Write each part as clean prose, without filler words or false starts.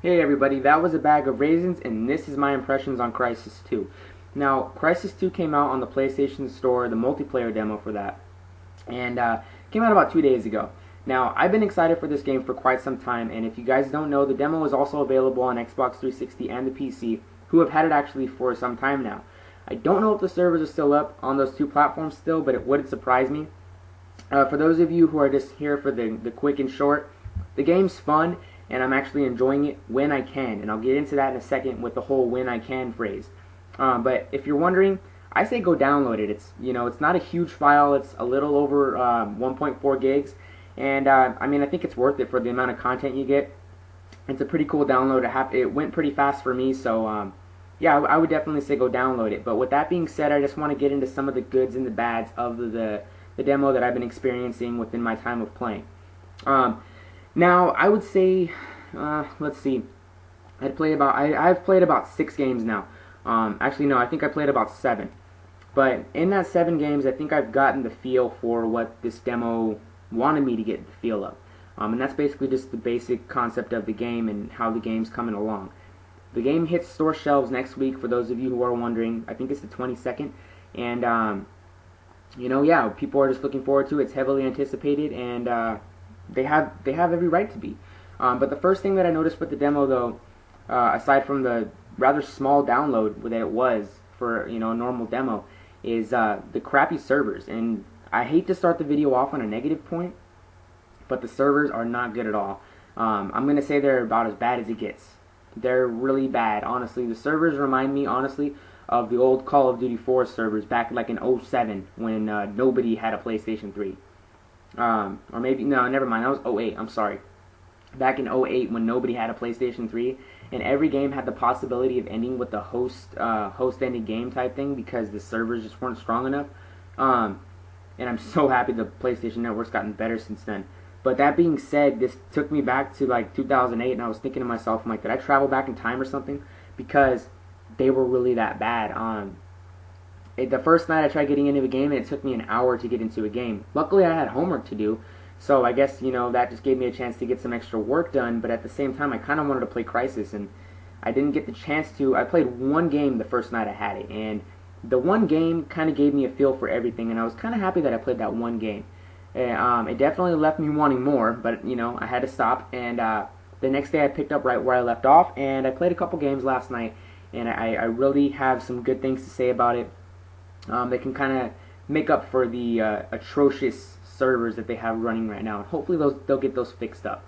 Hey everybody, that was a bag of raisins, and this is my impressions on Crysis 2. Now, Crysis 2 came out on the PlayStation Store, the multiplayer demo for that, and came out about 2 days ago. Now, I've been excited for this game for quite some time, and if you guys don't know, the demo is also available on Xbox 360 and the PC, who have had it actually for some time now. I don't know if the servers are still up on those two platforms still, but it wouldn't surprise me. For those of you who are just here for the quick and short, the game's fun, and I'm actually enjoying it when I can, and I'll get into that in a second with the whole when I can phrase. But if you're wondering, I say go download it. It's not a huge file. It's a little over 1.4 gigs, and I mean, I think it's worth it for the amount of content you get. It's a pretty cool download. It went pretty fast for me, so yeah, I would definitely say go download it. But with that being said, I just want to get into some of the goods and the bads of the demo that I've been experiencing within my time of playing. Now, I would say, let's see, I've played about 6 games now. Actually, no, I think I played about 7. But in that 7 games, I think I've gotten the feel for what this demo wanted me to get the feel of. And that's basically just the basic concept of the game and how the game's coming along. The game hits store shelves next week, for those of you who are wondering. I think it's the 22nd. And, yeah, people are just looking forward to it. It's heavily anticipated, and they have every right to be. But the first thing that I noticed with the demo, though, aside from the rather small download that it was for a normal demo, is the crappy servers. And I hate to start the video off on a negative point, but the servers are not good at all. I'm gonna say they're about as bad as it gets. They're really bad, honestly. The servers remind me, honestly, of the old Call of Duty 4 servers back like in 07 when nobody had a PlayStation 3. Or maybe, no, never mind, that was 08, I'm sorry. Back in 08 when nobody had a PlayStation 3, and every game had the possibility of ending with the host-ended game type thing because the servers just weren't strong enough. And I'm so happy the PlayStation Network's gotten better since then. But that being said, this took me back to like 2008, and I was thinking to myself, I'm like, did I travel back in time or something? Because they were really that bad. The first night I tried getting into a game, and it took me an hour to get into a game. Luckily, I had homework to do, so I guess, that just gave me a chance to get some extra work done, but at the same time, I kind of wanted to play Crysis, and I didn't get the chance to. I played one game the first night I had it, and the one game kind of gave me a feel for everything, and I was kind of happy that I played that one game. It definitely left me wanting more, but, I had to stop, and the next day I picked up right where I left off, and I played a couple games last night, and I really have some good things to say about it. They can kind of make up for the atrocious servers that they have running right now, and hopefully they'll get those fixed up.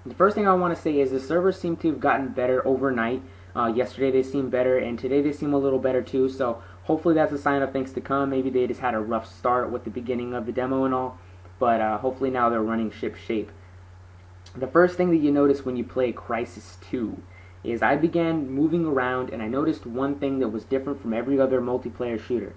The first thing I want to say is the servers seem to have gotten better overnight. Yesterday they seemed better, and today they seem a little better too, so hopefully that's a sign of things to come. Maybe they just had a rough start with the beginning of the demo and all, but hopefully now they're running ship shape. The first thing that you notice when you play Crysis 2 is I began moving around, and I noticed one thing that was different from every other multiplayer shooter.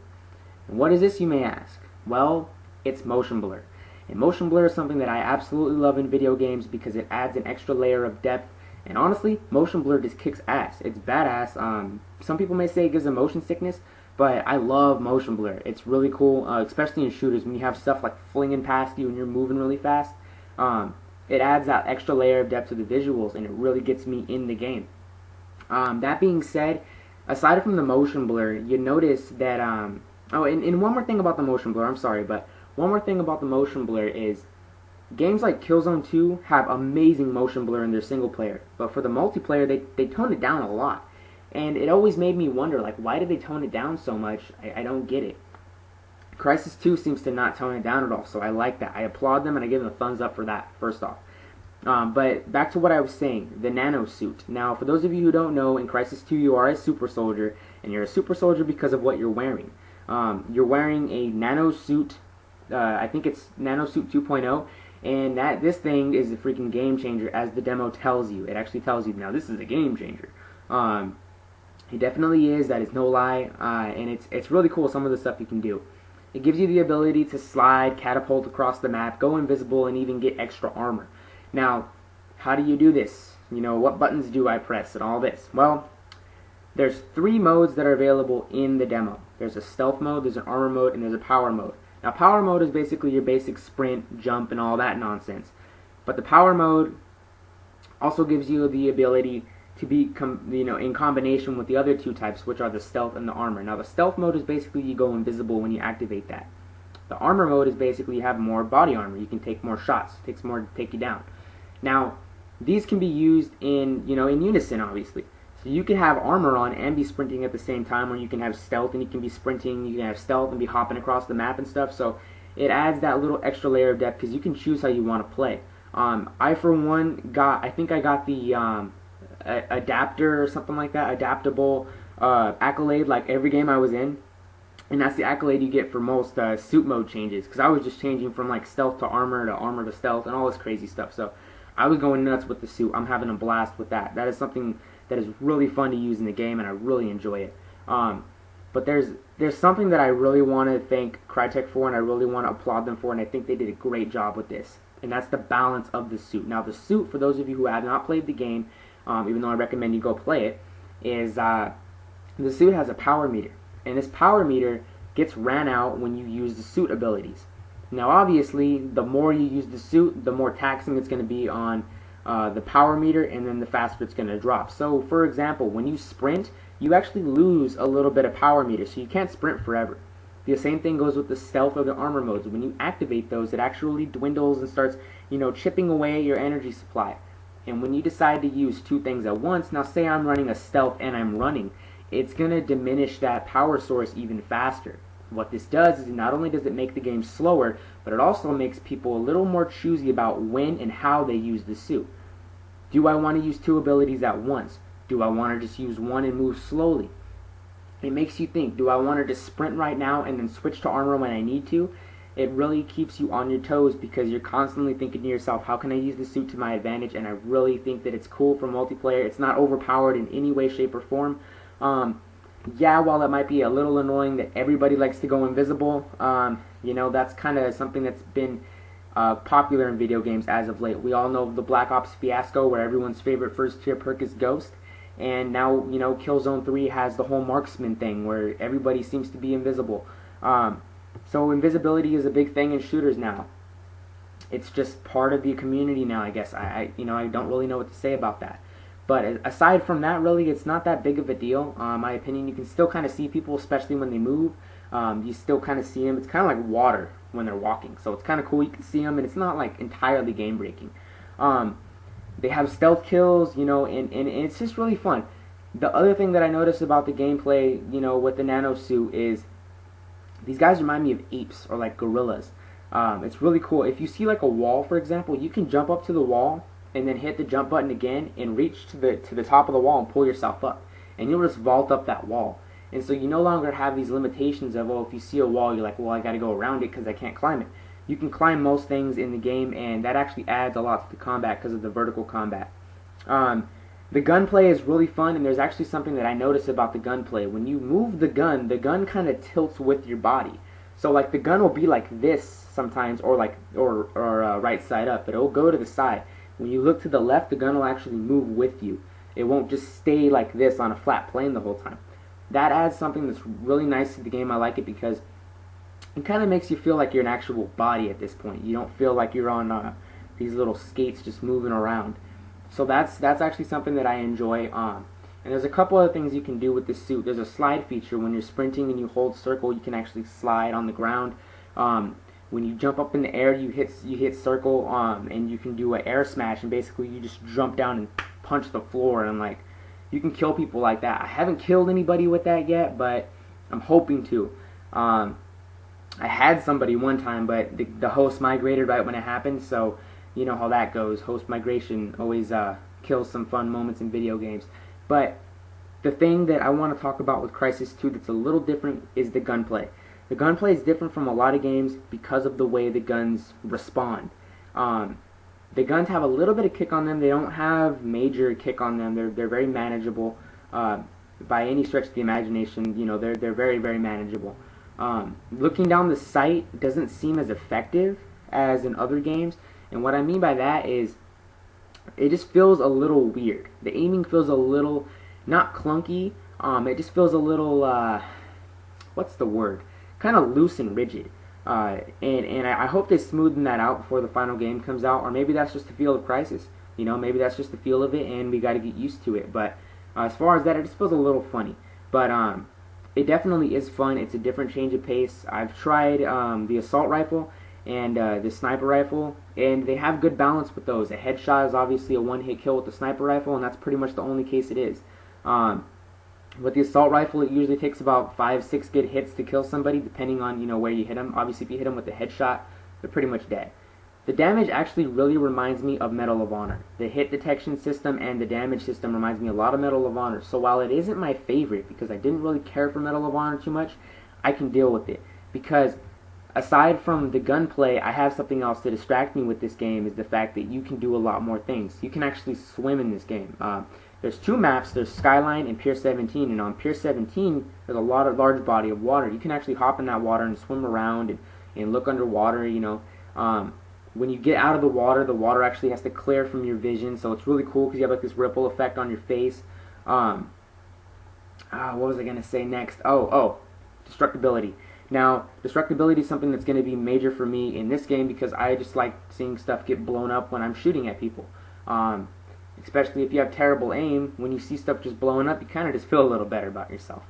And what is this, you may ask? Well, it's motion blur. And motion blur is something that I absolutely love in video games because it adds an extra layer of depth. And honestly, motion blur just kicks ass. It's badass. Some people may say it gives a motion sickness, but I love motion blur. It's really cool, especially in shooters when you have stuff like flinging past you and you're moving really fast. It adds that extra layer of depth to the visuals, and it really gets me in the game. That being said, aside from the motion blur, you notice that oh, and one more thing about the motion blur, I'm sorry, but one more thing about the motion blur is games like Killzone 2 have amazing motion blur in their single player, but for the multiplayer they tone it down a lot. And it always made me wonder, like, why did they tone it down so much? I don't get it. Crysis 2 seems to not tone it down at all, so I like that. I applaud them and I give them a thumbs up for that, first off. But back to what I was saying, the nano suit. Now, for those of you who don't know, in Crysis 2 you are a super soldier, and you're a super soldier because of what you're wearing. You're wearing a nano suit, I think it's nano suit 2.0, and this thing is a freaking game changer, as the demo tells you. It actually tells you, now this is a game changer. It definitely is, that is no lie, and it's really cool, some of the stuff you can do. It gives you the ability to slide, catapult across the map, go invisible, and even get extra armor. Now, how do you do this? What buttons do I press and all this? Well, there's 3 modes that are available in the demo. There's a stealth mode, there's an armor mode, and there's a power mode. Now, power mode is basically your basic sprint, jump, and all that nonsense. But the power mode also gives you the ability to be in combination with the other two types, which are the stealth and the armor. Now the stealth mode is basically you go invisible when you activate that. The armor mode is basically you have more body armor. You can take more shots. It takes more to take you down. Now these can be used in in unison, obviously. So you can have armor on and be sprinting at the same time, or you can have stealth and you can be sprinting. You can have stealth and be hopping across the map and stuff. So it adds that little extra layer of depth because you can choose how you want to play. I for one I think I got the adapter or something like that, adaptable accolade like every game I was in, and that's the accolade you get for most suit mode changes, because I was just changing from like stealth to armor to stealth and all this crazy stuff. So I was going nuts with the suit. I'm having a blast with that. That is something that is really fun to use in the game, and I really enjoy it. But there's something that I really want to thank Crytek for, and I really want to applaud them for, and I think they did a great job with this, and that's the balance of the suit. Now the suit, for those of you who have not played the game, even though I recommend you go play it, is the suit has a power meter, and this power meter gets ran out when you use the suit abilities. Now obviously the more you use the suit, the more taxing it's going to be on the power meter, and then the faster it's going to drop. So for example, when you sprint, you actually lose a little bit of power meter, so you can't sprint forever. The same thing goes with the stealth or the armor modes. When you activate those, it actually dwindles and starts chipping away at your energy supply. And when you decide to use two things at once, now say I'm running a stealth and I'm running, it's going to diminish that power source even faster. What this does is not only does it make the game slower, but it also makes people a little more choosy about when and how they use the suit. Do I want to use two abilities at once? Do I want to just use one and move slowly? It makes you think, do I want to just sprint right now and then switch to armor when I need to? It really keeps you on your toes because you're constantly thinking to yourself, how can I use the suit to my advantage? And I really think that it's cool for multiplayer. It's not overpowered in any way, shape, or form. Yeah, while it might be a little annoying that everybody likes to go invisible, that's kind of something that's been popular in video games as of late. We all know the Black Ops fiasco where everyone's favorite first tier perk is Ghost. And now, Killzone 3 has the whole marksman thing where everybody seems to be invisible. So invisibility is a big thing in shooters now. It's just part of the community now, I guess. I don't really know what to say about that. But aside from that, really, it's not that big of a deal. In my opinion, you can still kind of see people, especially when they move. You still kind of see them. It's kind of like water when they're walking. So it's kind of cool. You can see them, and it's not like entirely game-breaking. They have stealth kills, and it's just really fun. The other thing that I noticed about the gameplay, with the nano suit is these guys remind me of apes or like gorillas. It's really cool. If you see like a wall, for example, you can jump up to the wall and then hit the jump button again and reach to the top of the wall and pull yourself up, and you'll just vault up that wall. And so you no longer have these limitations of, if you see a wall, you're like, well, I got to go around it because I can't climb it. You can climb most things in the game, and that actually adds a lot to the combat because of the vertical combat. The gunplay is really fun, and there's actually something that I noticed about the gunplay. When you move the gun kind of tilts with your body. So like the gun will be like this sometimes, or right side up, but it will go to the side. When you look to the left, the gun will actually move with you. It won't just stay like this on a flat plane the whole time. That adds something that's really nice to the game. I like it because it kind of makes you feel like you're an actual body at this point. You don't feel like you're on these little skates just moving around. So that's actually something that I enjoy. And there's a couple other things you can do with this suit. There's a slide feature. When you're sprinting and you hold circle, you can actually slide on the ground. When you jump up in the air, you hit circle, and you can do an air smash, and basically you just jump down and punch the floor, and like you can kill people like that. I haven't killed anybody with that yet, but I'm hoping to. I had somebody one time, but the host migrated right when it happened, so you know how that goes. Host migration always kills some fun moments in video games. But the thing that I want to talk about with Crysis 2 that's a little different is the gunplay. The gunplay is different from a lot of games because of the way the guns respond. The guns have a little bit of kick on them. They don't have major kick on them. They're very manageable. By any stretch of the imagination, they're very, very manageable. Looking down the sight doesn't seem as effective as in other games, and what I mean by that is it just feels a little weird. The aiming feels a little, not clunky, it just feels a little, what's the word? Kind of loose and rigid. And I hope they smoothen that out before the final game comes out, or maybe that's just the feel of Crysis. You know, maybe that's just the feel of it, and we got to get used to it. But as far as that, it just feels a little funny. But it definitely is fun. It's a different change of pace. I've tried the assault rifle and the sniper rifle, and they have good balance with those. A headshot is obviously a one-hit kill with the sniper rifle, and that's pretty much the only case it is. With the assault rifle, it usually takes about 5-6 good hits to kill somebody, depending on, you know, where you hit them. Obviously, if you hit them with a headshot, they're pretty much dead. The damage actually really reminds me of Medal of Honor. The hit detection system and the damage system reminds me a lot of Medal of Honor. So while it isn't my favorite, because I didn't really care for Medal of Honor too much, I can deal with it. Because aside from the gunplay, I have something else to distract me with this game, is the fact that you can do a lot more things. You can actually swim in this game. There's 2 maps. There's Skyline and Pier 17, and on Pier 17 there's a large body of water. You can actually hop in that water and swim around and look underwater. You know, when you get out of the water actually has to clear from your vision, so it's really cool because you have like this ripple effect on your face. What was I gonna say next? Oh, destructibility. Now, destructibility is something that's going to be major for me in this game because I just like seeing stuff get blown up when I'm shooting at people. Especially if you have terrible aim, when you see stuff just blowing up, you kind of just feel a little better about yourself.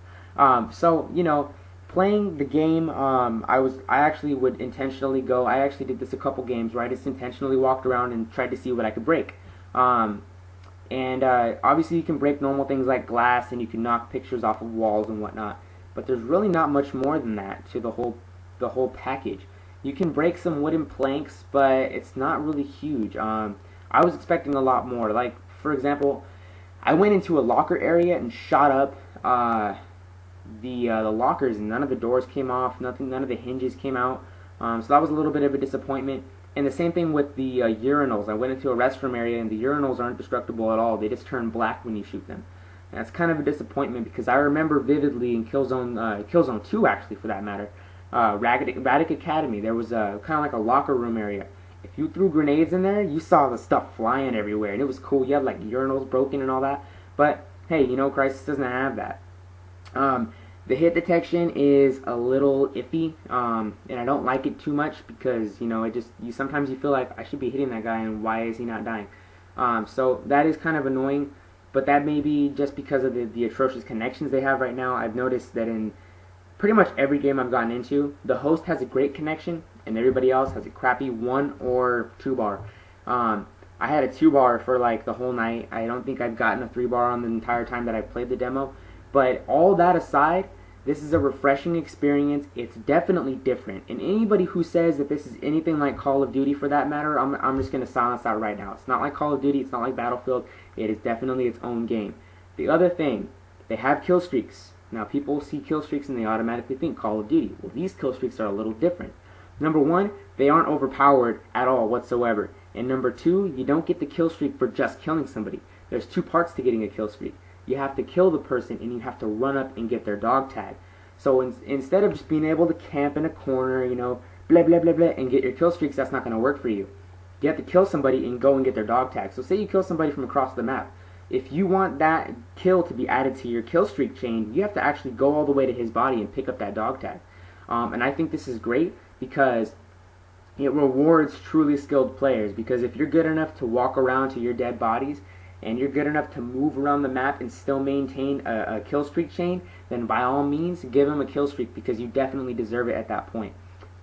So, you know, playing the game, I actually would intentionally go, I actually did this a couple games where I just intentionally walked around and tried to see what I could break. Obviously you can break normal things like glass, and you can knock pictures off of walls and whatnot. But there's really not much more than that to the whole package. You can break some wooden planks, but it's not really huge. I was expecting a lot more. Like, for example, I went into a locker area and shot up the lockers, and none of the doors came off. None of the hinges came out. So that was a little bit of a disappointment. And the same thing with the urinals. I went into a restroom area, and the urinals aren't destructible at all. They just turn black when you shoot them. And that's kind of a disappointment because I remember vividly in Killzone 2, actually, for that matter, Radic Academy, there was kind of like a locker room area. If you threw grenades in there, you saw the stuff flying everywhere, and it was cool. You had like urinals broken and all that. But hey, you know, Crysis doesn't have that. The hit detection is a little iffy, and I don't like it too much because, you know, sometimes you feel like I should be hitting that guy, and why is he not dying? So that is kind of annoying. But that may be just because of the atrocious connections they have right now. I've noticed that in pretty much every game I've gotten into, the host has a great connection, and everybody else has a crappy 1 or 2 bar. I had a 2 bar for like the whole night. I don't think I've gotten a 3 bar on the entire time that I played the demo. But all that aside, this is a refreshing experience. It's definitely different. And anybody who says that this is anything like Call of Duty, for that matter, I'm just going to silence that right now. It's not like Call of Duty. It's not like Battlefield. It is definitely its own game. The other thing, they have kill streaks. Now, people see kill streaks and they automatically think Call of Duty. Well, these kill streaks are a little different. Number 1, they aren't overpowered at all whatsoever. And number 2, you don't get the kill streak for just killing somebody. There's 2 parts to getting a kill streak. You have to kill the person, and you have to run up and get their dog tag. So instead of just being able to camp in a corner, you know, blah, blah, blah, blah, and get your kill streaks, that's not going to work for you. You have to kill somebody and go and get their dog tag. So say you kill somebody from across the map. If you want that kill to be added to your kill streak chain, you have to actually go all the way to his body and pick up that dog tag. And I think this is great because it rewards truly skilled players. Because if you're good enough to walk around to your dead bodies, and you're good enough to move around the map and still maintain a kill streak chain, then by all means, give him a kill streak because you definitely deserve it at that point.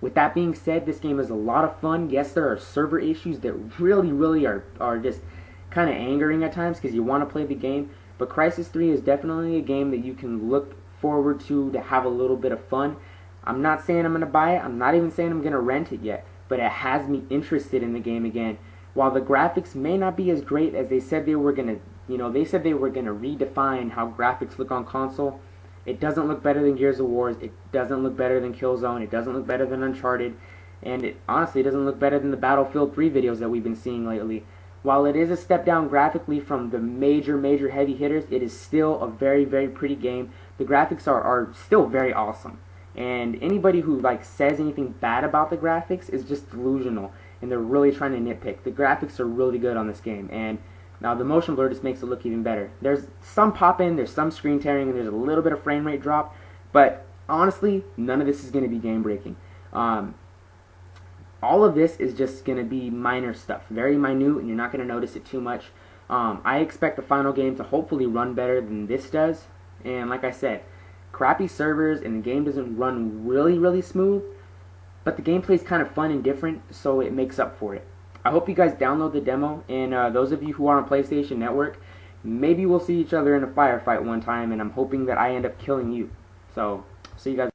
With that being said, this game is a lot of fun. Yes, there are server issues that really are just kind of angering at times because you want to play the game, but Crysis 3 is definitely a game that you can look forward to have a little bit of fun. I'm not saying I'm going to buy it. I'm not even saying I'm going to rent it yet, but it has me interested in the game again. While the graphics may not be as great as they said they were going to, you know, they said they were going to redefine how graphics look on console. It doesn't look better than Gears of War. It doesn't look better than Killzone. It doesn't look better than Uncharted. And it honestly doesn't look better than the Battlefield 3 videos that we've been seeing lately. While it is a step down graphically from the major heavy hitters, it is still a very pretty game. The graphics are still very awesome. And anybody who like says anything bad about the graphics is just delusional. And they're really trying to nitpick. The graphics are really good on this game, and now the motion blur just makes it look even better. There's some pop-in, there's some screen tearing, and there's a little bit of frame rate drop, but honestly, none of this is going to be game-breaking. all of this is just going to be minor stuff, very minute, and you're not going to notice it too much. I expect the final game to hopefully run better than this does. And like I said, crappy servers and the game doesn't run really smooth, but the gameplay is kind of fun and different, so it makes up for it. I hope you guys download the demo, and those of you who are on PlayStation Network, maybe we'll see each other in a firefight one time, and I'm hoping that I end up killing you. So, see you guys later.